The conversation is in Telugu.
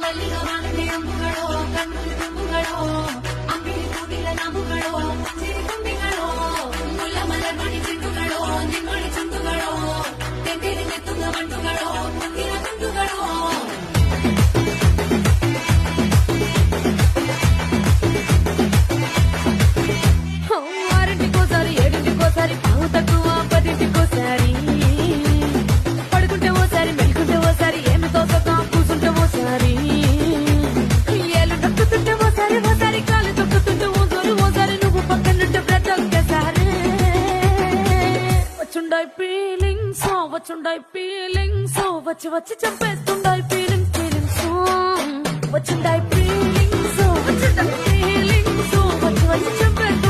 ಕಲ್ಲಿನ ಮಾನದೆ ಅಂಬುಗಳೋ ಕಣ್ಣು ತುಂಬುಗಳೋ ಅಂಬಿಳಿ ಕೂಡಿಲ ನಮುಗಳೋ ಸಿರಿ ತುಂಬಿಗಳೋ ಮುಲ್ಲ ಮಲರ್ಮಣಿ ಚೆಂಡುಗಳೋ ನಿಮ್ಮಳಿ ಚುಂಡುಗಳೋ ತೆಂದಿರಿ ನೆತ್ತುಗ ಮಂಡುಗಳೋ ಮುಂದಿನ ತುಂಡುಗಳೋ ఆరింటికోసారి ఏడింటికోసారి పావు తక్కువ పదింటికోసారి పడుకుంటే ఓసారి మెలుకుంటే ఓసారి ఏమి తోసక కూసుంటే ఓసారి ఏళ్ళు నొక్కుతుంటే ఓసారి ఓసారి కాలు తొక్కుతుంటే ఓసారి ఓసారి నువ్వు పక్కనుంటే ప్రతి ఒక్కసారి వచ్చుండాయి ఫీలింగ్స్ వచ్చి వచ్చి చంపేస్తుండాయి ఫీలింగ్స్ వచ్చుండాయి ఫీలింగ్స్ వచ్చి వచ్చి చంపేస్తుండాయి